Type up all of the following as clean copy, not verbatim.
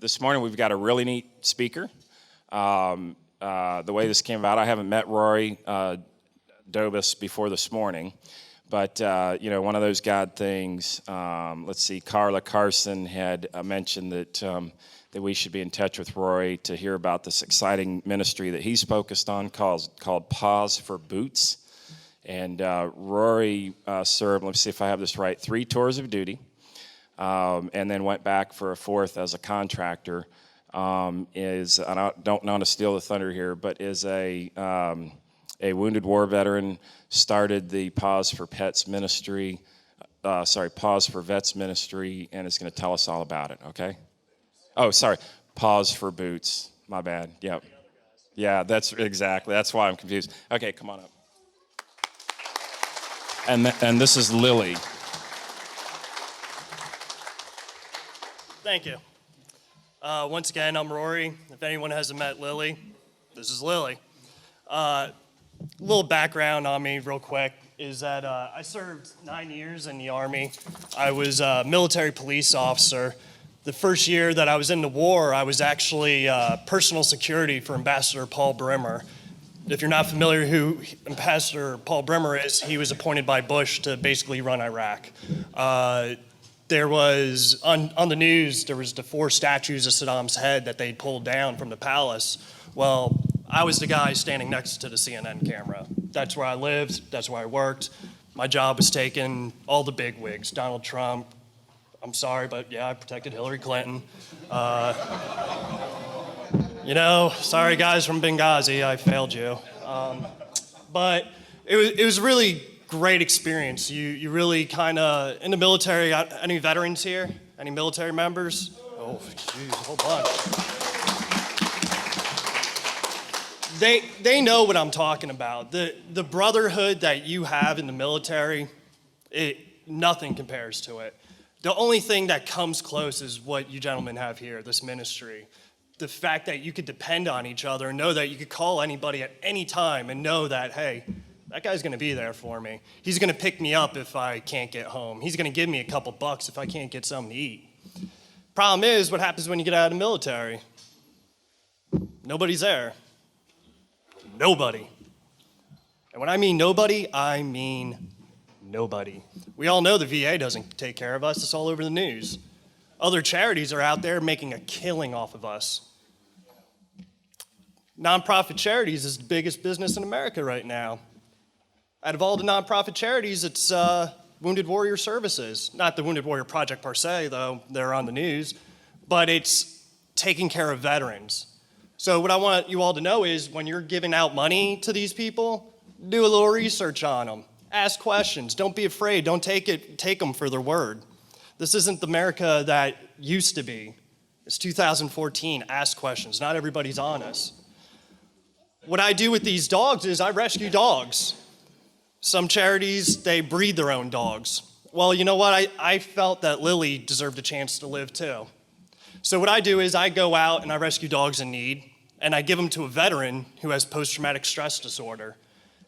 This morning we've got a really neat speaker. The way this came about, I haven't met Rory Dobis before this morning, but one of those God things. Let's see, Carla Carson had mentioned that we should be in touch with Rory to hear about this exciting ministry that he's focused on called Paws for Boots. And Rory served, let me see if I have this right, 3 tours of duty. And then went back for a 4th as a contractor. I don't want to steal the thunder here, but is a wounded war veteran. Started the Paws for Pets ministry. Paws for Vets ministry, and is going to tell us all about it. Okay. Oh, sorry, Paws for Boots. My bad. Yep. Yeah, that's why I'm confused. Okay, come on up. And this is Lily. Thank you. Once again, I'm Rory. If anyone hasn't met Lily, this is Lily. A little background on me real quick is that I served 9 years in the Army. I was a military police officer. The first year that I was in the war, I was actually personal security for Ambassador Paul Bremer. If you're not familiar who Ambassador Paul Bremer is, he was appointed by Bush to basically run Iraq. There was, on the news, there was the 4 statues of Saddam's head that they pulled down from the palace. Well, I was the guy standing next to the CNN camera. That's where I lived, that's where I worked. My job was taking all the big wigs, Donald Trump. I'm sorry, but yeah, I protected Hillary Clinton. Sorry guys from Benghazi, I failed you. But it was really great experience. You really kind of, in the military, any veterans here? Any military members? Oh, geez, a whole bunch. They know what I'm talking about. The brotherhood that you have in the military, nothing compares to it. The only thing that comes close is what you gentlemen have here, this ministry. The fact that you could depend on each other and know that you could call anybody at any time and know that, hey, that guy's going to be there for me. He's going to pick me up if I can't get home. He's going to give me a couple bucks if I can't get something to eat. Problem is, what happens when you get out of the military? Nobody's there. Nobody. And when I mean nobody, I mean nobody. We all know the VA doesn't take care of us. It's all over the news. Other charities are out there making a killing off of us. Nonprofit charities is the biggest business in America right now. Out of all the nonprofit charities, it's Wounded Warrior Services. Not the Wounded Warrior Project per se, though they're on the news, but it's taking care of veterans. So what I want you all to know is when you're giving out money to these people, do a little research on them. Ask questions. Don't be afraid. Don't take them for their word. This isn't the America that used to be. It's 2014. Ask questions. Not everybody's honest. What I do with these dogs is I rescue dogs. Some charities, they breed their own dogs. Well, you know what? I felt that Lily deserved a chance to live too. So what I do is I go out and I rescue dogs in need, and I give them to a veteran who has post-traumatic stress disorder.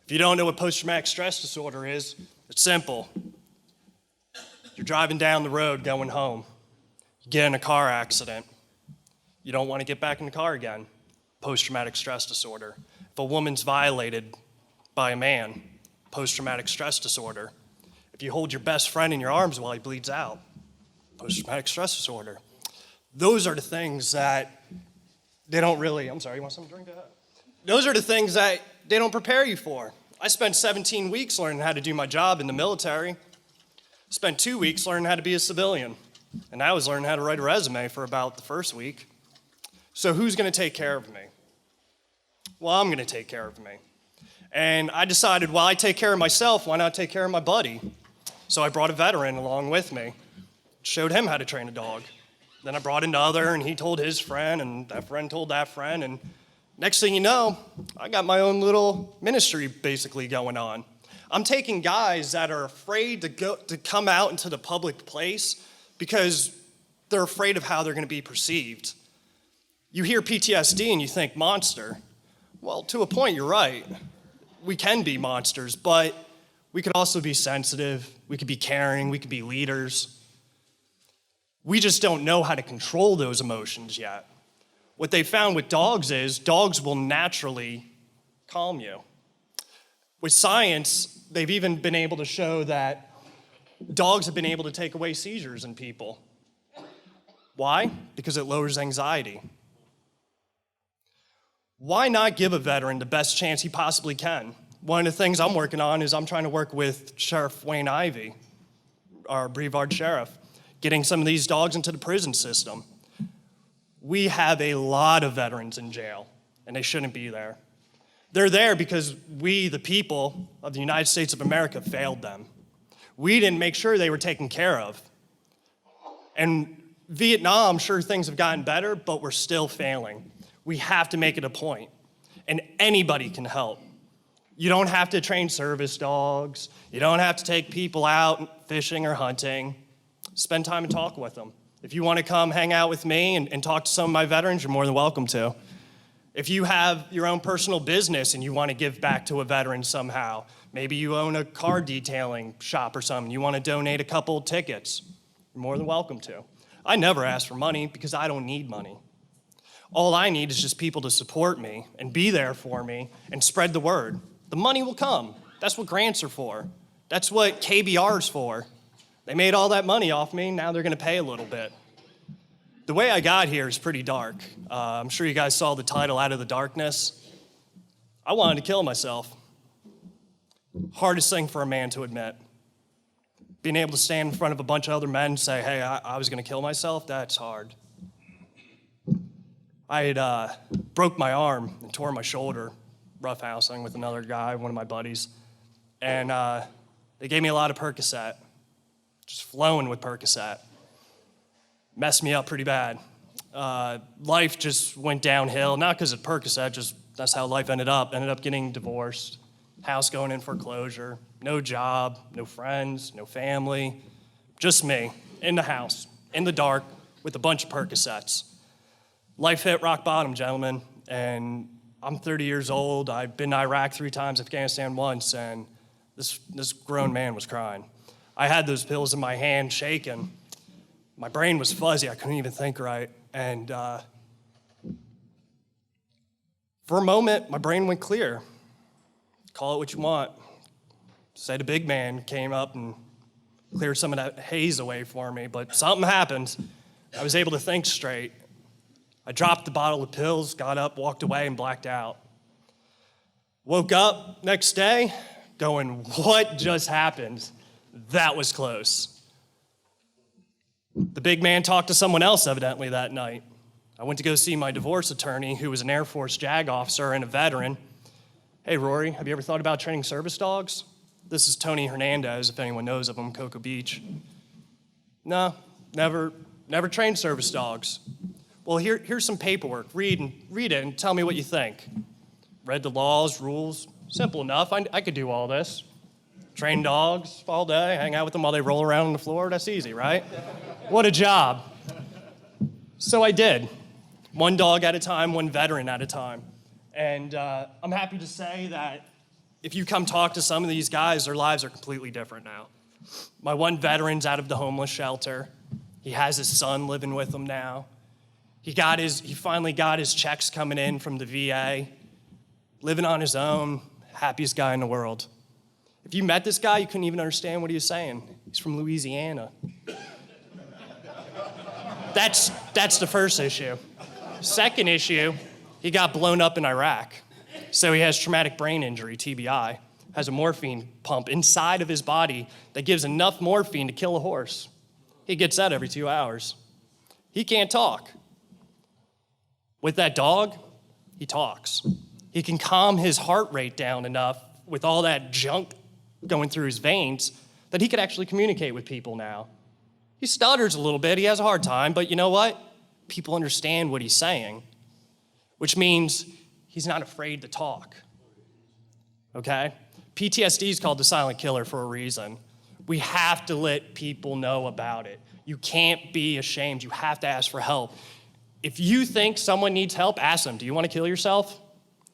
If you don't know what post-traumatic stress disorder is, it's simple. You're driving down the road going home. You get in a car accident. You don't want to get back in the car again. Post-traumatic stress disorder. If a woman's violated by a man, post-traumatic stress disorder. If you hold your best friend in your arms while he bleeds out, post-traumatic stress disorder. Those are the things that they don't really, I'm sorry, you want something to drink? Those are the things that they don't prepare you for. I spent 17 weeks learning how to do my job in the military. Spent 2 weeks learning how to be a civilian. And I was learning how to write a resume for about the first week. So who's going to take care of me? Well, I'm going to take care of me. And I decided, while I take care of myself, why not take care of my buddy? So I brought a veteran along with me, showed him how to train a dog. Then I brought another, and he told his friend, and that friend told that friend, and next thing you know, I got my own little ministry basically going on. I'm taking guys that are afraid to come out into the public place because they're afraid of how they're going to be perceived. You hear PTSD and you think monster. Well, to a point, you're right. We can be monsters, but we could also be sensitive. We could be caring. We could be leaders. We just don't know how to control those emotions yet. What they found with dogs is dogs will naturally calm you. With science, they've even been able to show that dogs have been able to take away seizures in people. Why? Because it lowers anxiety. Why not give a veteran the best chance he possibly can? One of the things I'm working on is I'm trying to work with Sheriff Wayne Ivey, our Brevard sheriff, getting some of these dogs into the prison system. We have a lot of veterans in jail, and they shouldn't be there. They're there because we, the people of the United States of America, failed them. We didn't make sure they were taken care of. And Vietnam, sure, things have gotten better, but we're still failing. We have to make it a point, and anybody can help. You don't have to train service dogs. You don't have to take people out fishing or hunting. Spend time and talk with them. If you want to come hang out with me and talk to some of my veterans, you're more than welcome to. If you have your own personal business and you want to give back to a veteran somehow, maybe you own a car detailing shop or something, you want to donate a couple tickets, you're more than welcome to. I never ask for money because I don't need money. All I need is just people to support me and be there for me and spread the word. The money will come. That's what grants are for. That's what KBR's for. They made all that money off me, now they're gonna pay a little bit. The way I got here is pretty dark. I'm sure you guys saw the title, Out of the Darkness. I wanted to kill myself. Hardest thing for a man to admit. Being able to stand in front of a bunch of other men and say, hey, I was gonna kill myself, that's hard. I had broke my arm and tore my shoulder, roughhousing with another guy, one of my buddies. And they gave me a lot of Percocet, just flowing with Percocet. Messed me up pretty bad. Life just went downhill, not because of Percocet, just that's how life ended up. Ended up getting divorced, house going in foreclosure, no job, no friends, no family, just me in the house, in the dark, with a bunch of Percocets. Life hit rock bottom, gentlemen, and I'm 30 years old. I've been to Iraq 3 times, Afghanistan once, and this grown man was crying. I had those pills in my hand, shaking. My brain was fuzzy. I couldn't even think right. And for a moment, my brain went clear. Call it what you want. Say the big man came up and cleared some of that haze away for me, but something happened. I was able to think straight. I dropped the bottle of pills, got up, walked away, and blacked out. Woke up next day going, what just happened? That was close. The big man talked to someone else evidently that night. I went to go see my divorce attorney, who was an Air Force JAG officer and a veteran. Hey, Rory, have you ever thought about training service dogs? This is Tony Hernandez, if anyone knows of him, Cocoa Beach. No, never trained service dogs. Well, here's some paperwork. Read it and tell me what you think. Read the laws, rules. Simple enough. I could do all this. Train dogs all day, hang out with them while they roll around on the floor. That's easy, right? What a job. So I did. One dog at a time, one veteran at a time. And I'm happy to say that if you come talk to some of these guys, their lives are completely different now. My one veteran's out of the homeless shelter. He has his son living with him now. He finally got his checks coming in from the VA, living on his own, happiest guy in the world. If you met this guy, you couldn't even understand what he was saying. He's from Louisiana. That's the first issue. Second issue, he got blown up in Iraq. So he has traumatic brain injury, TBI, has a morphine pump inside of his body that gives enough morphine to kill a horse. He gets that every 2 hours. He can't talk. With that dog, he talks. He can calm his heart rate down enough with all that junk going through his veins that he could actually communicate with people now. He stutters a little bit, he has a hard time, but you know what? People understand what he's saying, which means he's not afraid to talk, okay? PTSD is called the silent killer for a reason. We have to let people know about it. You can't be ashamed, you have to ask for help. If you think someone needs help, ask them, do you want to kill yourself?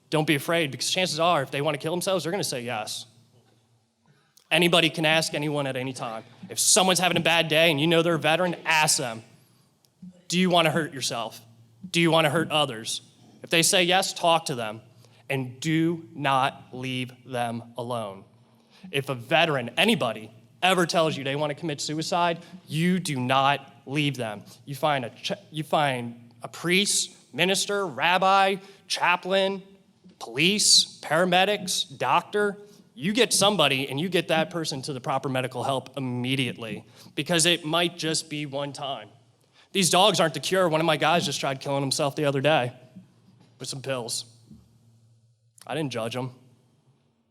Don't be afraid, because chances are, if they want to kill themselves, they're going to say yes. Anybody can ask anyone at any time. If someone's having a bad day and you know they're a veteran, ask them. do you want to hurt yourself? Do you want to hurt others? If they say yes, talk to them. And do not leave them alone. If a veteran, anybody, ever tells you they want to commit suicide, you do not leave them. You find a priest, minister, rabbi, chaplain, police, paramedics, doctor. You get somebody and you get that person to the proper medical help immediately, because it might just be one time. These dogs aren't the cure. One of my guys just tried killing himself the other day with some pills. I didn't judge him.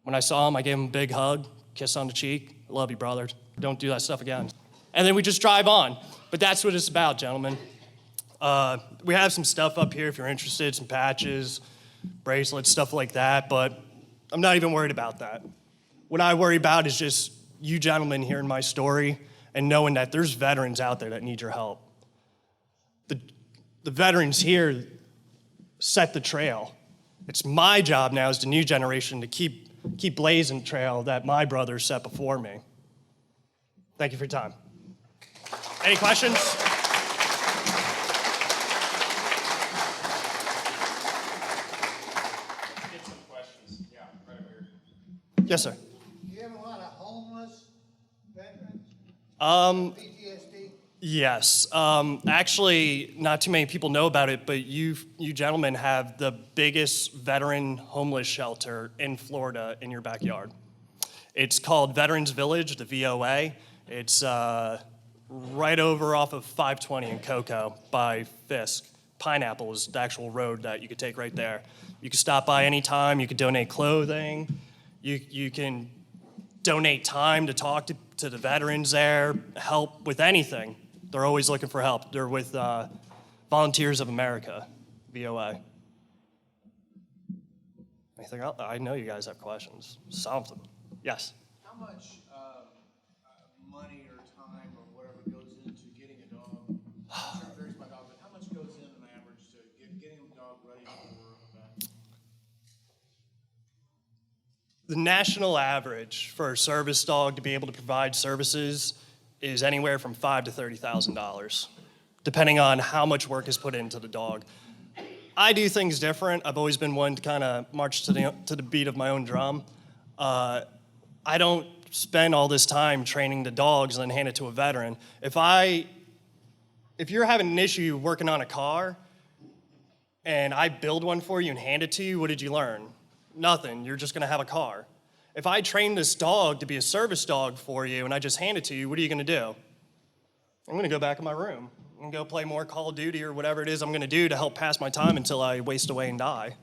When I saw him, I gave him a big hug, kiss on the cheek. I love you, brother. Don't do that stuff again. And then we just drive on. But that's what it's about, gentlemen. We have some stuff up here if you're interested, some patches, bracelets, stuff like that, but I'm not even worried about that. What I worry about is just you gentlemen hearing my story and knowing that there's veterans out there that need your help. The veterans here set the trail. It's my job now as the new generation to keep blazing the trail that my brothers set before me. Thank you for your time. Any questions? Get some questions. Yeah, right over here. Yes, sir. Do you have a lot of homeless veterans? PTSD? Yes. Actually, not too many people know about it, but you gentlemen have the biggest veteran homeless shelter in Florida in your backyard. It's called Veterans Village, the VOA. It's right over off of 520 in Cocoa by Fisk. Pineapple is the actual road that you could take right there. You can stop by anytime. You can donate clothing. You can donate time to talk to the veterans there, help with anything. They're always looking for help. They're with Volunteers of America, VOA. Anything else? I know you guys have questions. Something. Yes? How much money or time or whatever goes into getting a dog? I'm sure it varies by dog, but how much goes in an average to getting a dog ready for a vet? The national average for a service dog to be able to provide services is anywhere from $5,000 to $30,000, depending on how much work is put into the dog. I do things different. I've always been one to kind of march to the beat of my own drum. I don't spend all this time training the dogs and then hand it to a veteran. If you're having an issue working on a car and I build one for you and hand it to you, what did you learn? Nothing. You're just going to have a car. If I train this dog to be a service dog for you and I just hand it to you, what are you going to do? I'm going to go back in my room and go play more Call of Duty or whatever it is I'm going to do to help pass my time until I waste away and die.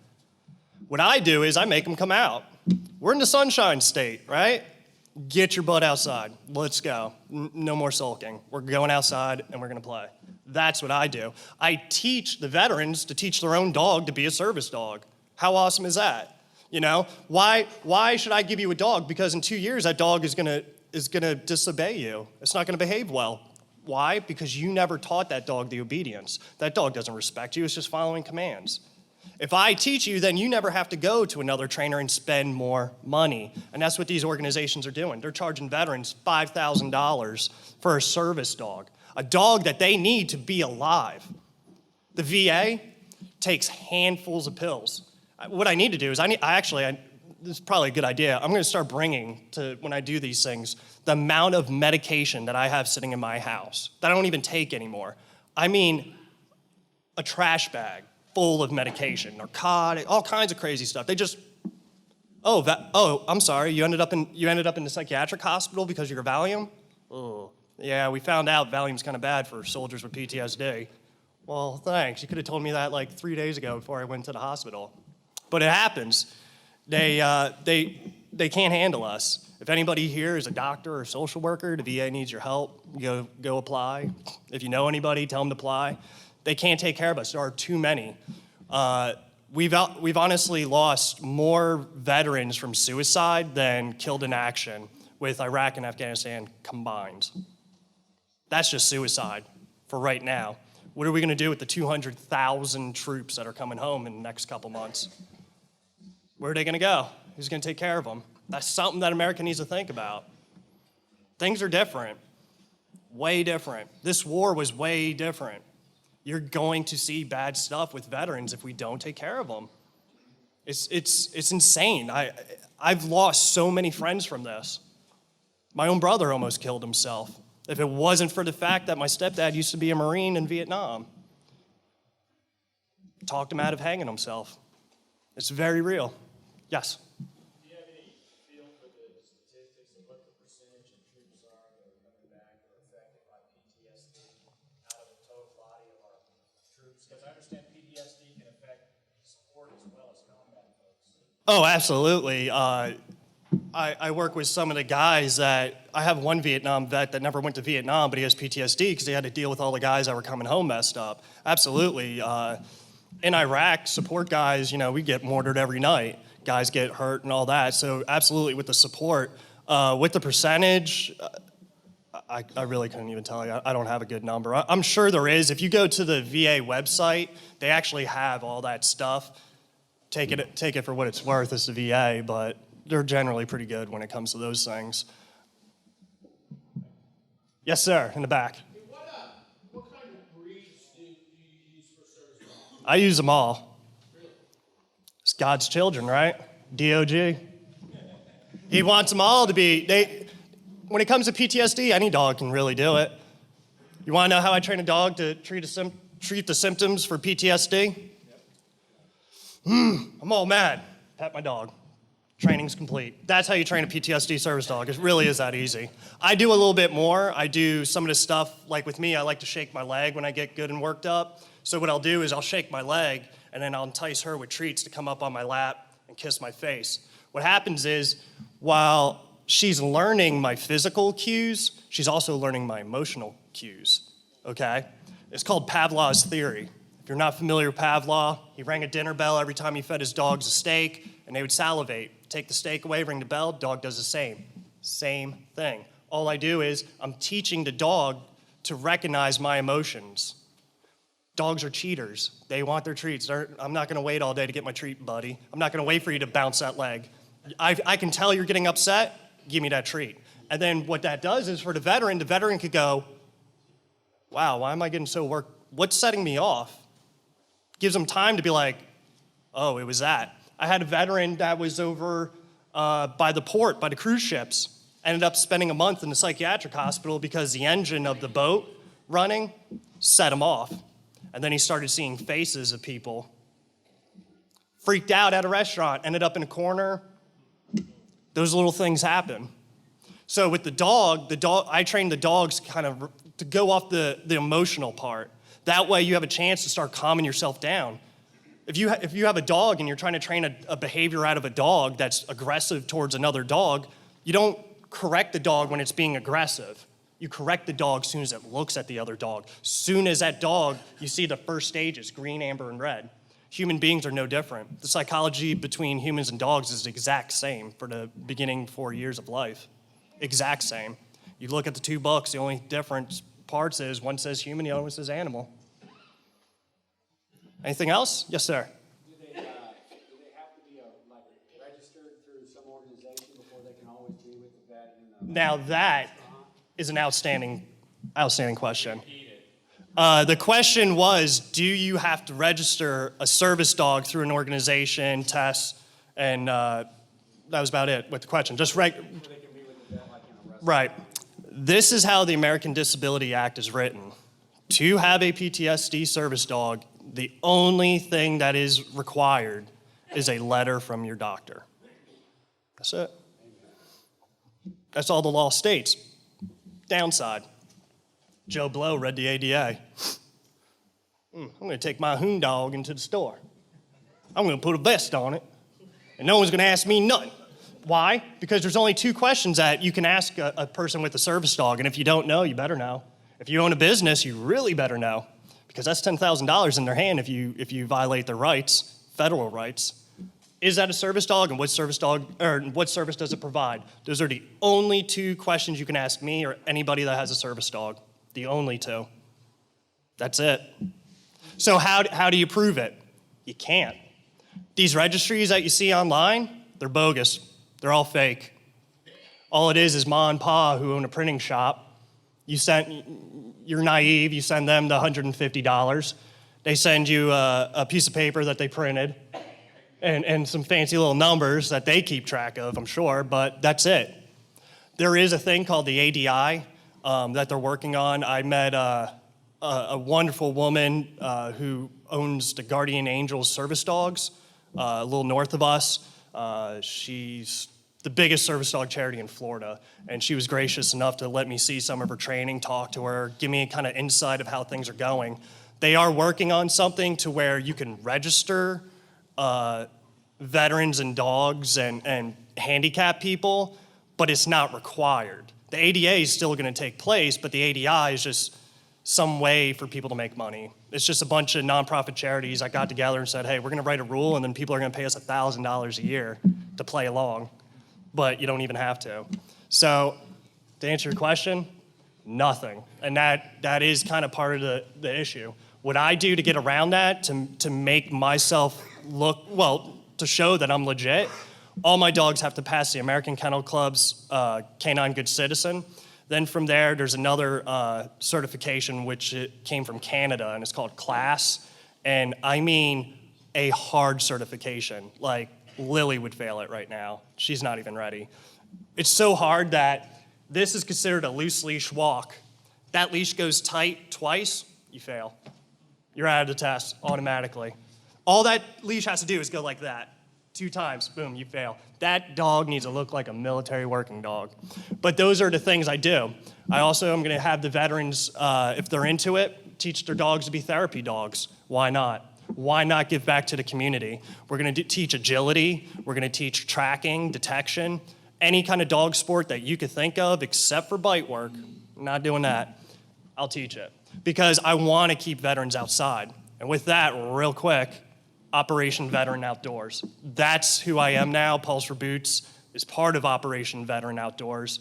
What I do is I make them come out. We're in the Sunshine State, right? Get your butt outside. Let's go. No more sulking. We're going outside and we're going to play. That's what I do. I teach the veterans to teach their own dog to be a service dog. How awesome is that? You know, why should I give you a dog? Because in 2 years, that dog is gonna disobey you. It's not gonna behave well. Why? Because you never taught that dog the obedience. That dog doesn't respect you, it's just following commands. If I teach you, then you never have to go to another trainer and spend more money. And that's what these organizations are doing. They're charging veterans $5,000 for a service dog, a dog that they need to be alive. The VA takes handfuls of pills. What I need to do is this is probably a good idea. I'm going to start bringing to, when I do these things, the amount of medication that I have sitting in my house that I don't even take anymore. I mean, a trash bag full of medication, narcotic, all kinds of crazy stuff. They just, I'm sorry, you ended up in the psychiatric hospital because of your Valium? Oh, yeah, we found out Valium's kind of bad for soldiers with PTSD. Well, thanks. You could have told me that like 3 days ago before I went to the hospital. But it happens. They can't handle us. If anybody here is a doctor or a social worker, the VA needs your help. Go apply. If you know anybody, tell them to apply. They can't take care of us. There are too many. We've honestly lost more veterans from suicide than killed in action with Iraq and Afghanistan combined. That's just suicide for right now. What are we going to do with the 200,000 troops that are coming home in the next couple months? Where are they going to go? Who's going to take care of them? That's something that America needs to think about. Things are different, way different. This war was way different. You're going to see bad stuff with veterans if we don't take care of them. It's insane. I've lost so many friends from this. My own brother almost killed himself if it wasn't for the fact that my stepdad used to be a Marine in Vietnam. Talked him out of hanging himself. It's very real. Yes? Do you have any feel for the statistics of what the percentage of troops are that are coming back or affected by PTSD out of the total body of our troops? Because I understand PTSD can affect support as well as combat folks. Oh, absolutely. I work with some of the guys that, I have one Vietnam vet that never went to Vietnam, but he has PTSD because he had to deal with all the guys that were coming home messed up. Absolutely. In Iraq, support guys, we get mortared every night. Guys get hurt and all that. So absolutely with the support. With the percentage, I really couldn't even tell you. I don't have a good number. I'm sure there is. If you go to the VA website, they actually have all that stuff. Take it for what it's worth as the VA, but they're generally pretty good when it comes to those things. Yes, sir, in the back. Hey, what kind of breeds do you use for service dogs? I use them all. It's God's children, right? DOG. He wants them all to be, when it comes to PTSD, any dog can really do it. You want to know how I train a dog to treat the symptoms for PTSD? I'm all mad. Pet my dog. Training's complete. That's how you train a PTSD service dog. It really is that easy. I do a little bit more. I do some of the stuff, like with me, I like to shake my leg when I get good and worked up. So what I'll do is I'll shake my leg, and then I'll entice her with treats to come up on my lap and kiss my face. What happens is, while she's learning my physical cues, she's also learning my emotional cues, okay? It's called Pavlov's theory. If you're not familiar with Pavlov, he rang a dinner bell every time he fed his dogs a steak, and they would salivate. Take the steak away, ring the bell, dog does the same. Same thing. All I do is I'm teaching the dog to recognize my emotions. Dogs are cheaters. They want their treats. I'm not gonna wait all day to get my treat, buddy. I'm not gonna wait for you to bounce that leg. I can tell you're getting upset, give me that treat. And then what that does is for the veteran could go, wow, why am I getting so worked? What's setting me off? Gives them time to be like, oh, it was that. I had a veteran that was over by the port, by the cruise ships, ended up spending a month in the psychiatric hospital because the engine of the boat running set him off. And then he started seeing faces of people. Freaked out at a restaurant, ended up in a corner. Those little things happen. So with the dog, I train the dogs kind of to go off the emotional part. That way you have a chance to start calming yourself down. If you have a dog and you're trying to train a behavior out of a dog that's aggressive towards another dog, you don't correct the dog when it's being aggressive. You correct the dog as soon as it looks at the other dog. Soon as that dog, you see the first stages, green, amber, and red. Human beings are no different. The psychology between humans and dogs is the exact same for the beginning 4 years of life. Exact same. You look at the two books, the only difference parts is one says human, the other one says animal. Anything else? Yes, sir. Do they have to be registered through some organization before they can always be with the vet? Now that is an outstanding question. The question was, do you have to register a service dog through an organization, tests, and that was about it with the question. Just They can be with the vet like in a restaurant. right. This is how the American Disability Act is written. To have a PTSD service dog, the only thing that is required is a letter from your doctor. That's it. That's all the law states. Downside. Joe Blow read the ADA. I'm gonna take my hoon dog into the store. I'm gonna put a vest on it, and no one's gonna ask me nothing. Why? Because there's only two questions that you can ask a person with a service dog, and if you don't know, you better know. If you own a business, you really better know, because that's $10,000 in their hand if you violate their rights, federal rights. Is that a service dog, and what service does it provide? Those are the only two questions you can ask me or anybody that has a service dog. The only two. That's it. So how do you prove it? You can't. These registries that you see online, they're bogus. They're all fake. All it is ma and pa who own a printing shop. You you're naive, you send them the $150. They send you a piece of paper that they printed and some fancy little numbers that they keep track of, I'm sure, but that's it. There is a thing called the ADI that they're working on. I met a wonderful woman who owns the Guardian Angels service dogs a little north of us. She's the biggest service dog charity in Florida, and she was gracious enough to let me see some of her training, talk to her, give me kind of insight of how things are going. They are working on something to where you can register veterans and dogs and handicap people, but it's not required. The ADA is still going to take place, but the ADI is just some way for people to make money. It's just a bunch of nonprofit charities that got together and said, hey, we're going to write a rule, and then people are going to pay us $1,000 a year to play along. But you don't even have to. So to answer your question, nothing. And that is kind of part of the issue. What I do to get around that, to make myself look, well, to show that I'm legit, all my dogs have to pass the American Kennel Club's Canine Good Citizen. Then from there, there's another certification which it came from Canada, and it's called CLASS. And I mean a hard certification, like Lily would fail it right now. She's not even ready. It's so hard that this is considered a loose leash walk. That leash goes tight twice, you fail. You're out of the test automatically. All that leash has to do is go like that. 2 times, boom, you fail. That dog needs to look like a military working dog. But those are the things I do. I also am gonna have the veterans, if they're into it, teach their dogs to be therapy dogs. Why not? Why not give back to the community? We're gonna teach agility, we're gonna teach tracking, detection, any kind of dog sport that you could think of except for bite work. I'm not doing that. I'll teach it. Because I wanna keep veterans outside. And with that, real quick, Operation Veteran Outdoors. That's who I am now. Paws for Boots is part of Operation Veteran Outdoors.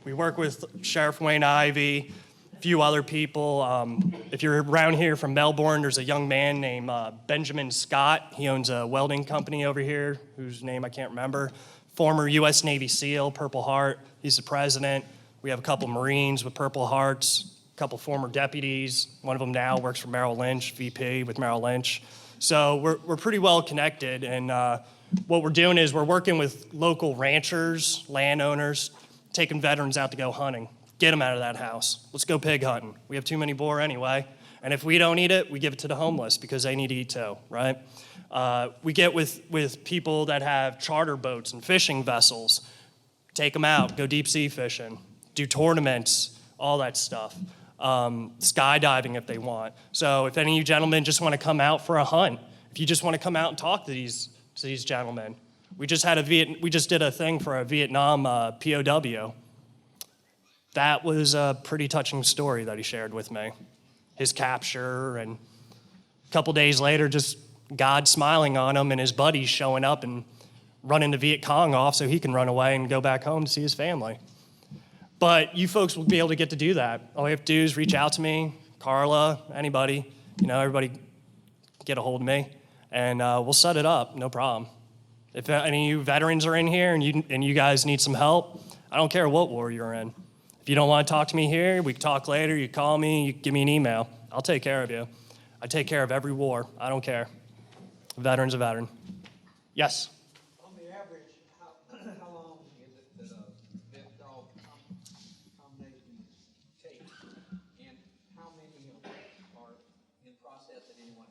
We work with Sheriff Wayne Ivey, a few other people. If you're around here from Melbourne, there's a young man named Benjamin Scott. He owns a welding company over here, whose name I can't remember. Former U.S. Navy SEAL, Purple Heart. He's the president. We have a couple Marines with Purple Hearts, a couple former deputies. One of them now works for Merrill Lynch, VP with Merrill Lynch. So we're pretty well connected, and what we're doing is we're working with local ranchers, landowners, taking veterans out to go hunting. Get them out of that house. Let's go pig hunting. We have too many boar anyway, and if we don't eat it, we give it to the homeless because they need to eat too, right? We get with people that have charter boats and fishing vessels, take them out, go deep sea fishing, do tournaments, all that stuff. Skydiving if they want. So if any of you gentlemen just want to come out for a hunt, if you just want to come out and talk to these gentlemen, we just did a thing for a Vietnam POW. That was a pretty touching story that he shared with me. His capture, and a couple days later, just God smiling on him and his buddies showing up and running the Viet Cong off so he can run away and go back home to see his family. But you folks will be able to get to do that. All you have to do is reach out to me, Carla, anybody, everybody get a hold of me, and we'll set it up, no problem. If any of you veterans are in here and you guys need some help, I don't care what war you're in. If you don't want to talk to me here, we can talk later, you call me, you give me an email. I'll take care of you. I take care of every war, I don't care. A veteran's a veteran. Yes? On the average, how long is it that a vet dog combination takes, and how many are in process at any one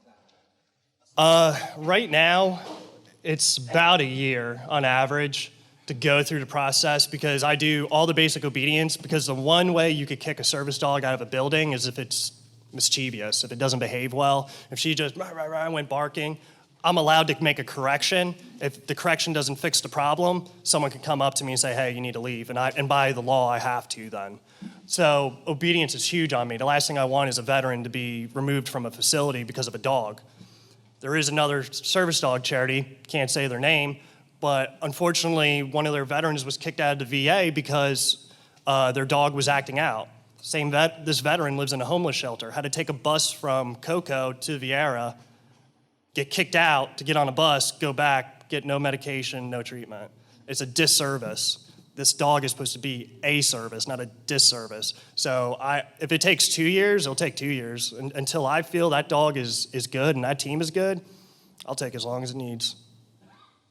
time? Right now, it's about a year on average to go through the process because I do all the basic obedience, because the one way you could kick a service dog out of a building is if it's mischievous, if it doesn't behave well. If she just went barking, I'm allowed to make a correction. If the correction doesn't fix the problem, someone can come up to me and say, hey, you need to leave. And by the law, I have to then. So obedience is huge on me. The last thing I want is a veteran to be removed from a facility because of a dog. There is another service dog charity, can't say their name, but unfortunately, one of their veterans was kicked out of the VA because their dog was acting out. This veteran lives in a homeless shelter, had to take a bus from Cocoa to Vieira, get kicked out to get on a bus, go back, get no medication, no treatment. It's a disservice. This dog is supposed to be a service, not a disservice. So if it takes 2 years, it'll take 2 years. Until I feel that dog is good and that team is good, I'll take as long as it needs.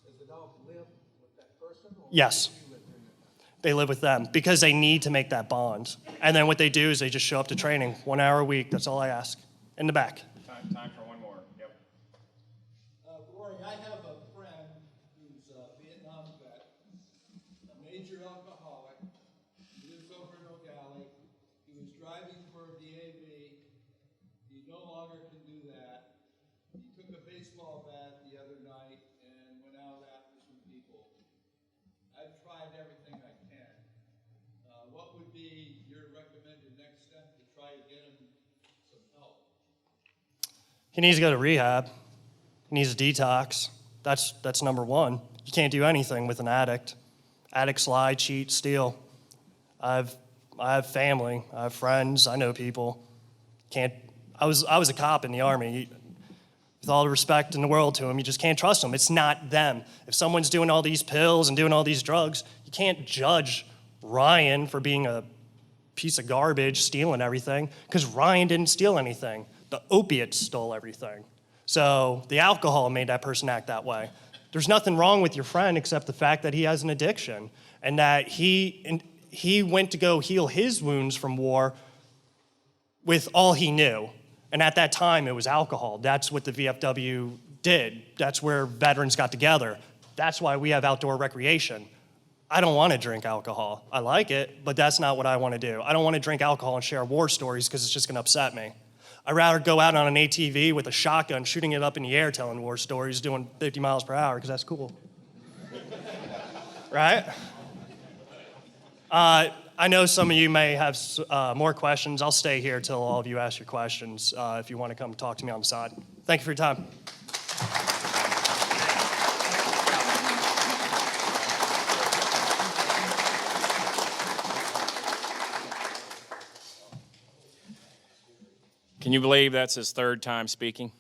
Does the dog live with that person? Or Yes. do you live during that time? They live with them because they need to make that bond. And then what they do is they just show up to training 1 hour a week. That's all I ask. In the back. Time for one more. Yep. Rory, I have a friend who's a Vietnam vet, a major alcoholic, lives over in O'Galley. He was driving for a DAV. He no longer can do that. He took a baseball bat the other night and went out after some people. I've tried everything I can. What would be your recommended next step to try to get him some help? He needs to go to rehab. He needs a detox. That's number one. You can't do anything with an addict. Addicts lie, cheat, steal. I have family. I have friends. I know people. I was a cop in the Army. With all the respect in the world to them, you just can't trust them. It's not them. If someone's doing all these pills and doing all these drugs, you can't judge Ryan for being a piece of garbage, stealing everything, because Ryan didn't steal anything. The opiates stole everything. So the alcohol made that person act that way. There's nothing wrong with your friend except the fact that he has an addiction and that he went to go heal his wounds from war with all he knew. And at that time, it was alcohol. That's what the VFW did. That's where veterans got together. That's why we have outdoor recreation. I don't want to drink alcohol. I like it, but that's not what I want to do. I don't want to drink alcohol and share war stories because it's just going to upset me. I'd rather go out on an ATV with a shotgun, shooting it up in the air, telling war stories, doing 50 miles per hour, because that's cool. Right? I know some of you may have more questions. I'll stay here till all of you ask your questions if you want to come talk to me on the side. Thank you for your time. Can you believe that's his third time speaking?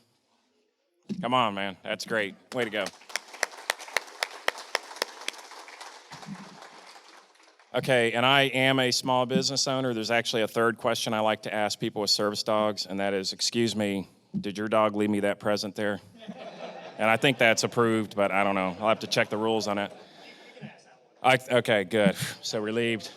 Come on, man. That's great. Way to go. Okay, and I am a small business owner. There's actually a third question I like to ask people with service dogs, and that is, excuse me, did your dog leave me that present there? And I think that's approved, but I don't know. I'll have to check the rules on it. Okay, good. So relieved.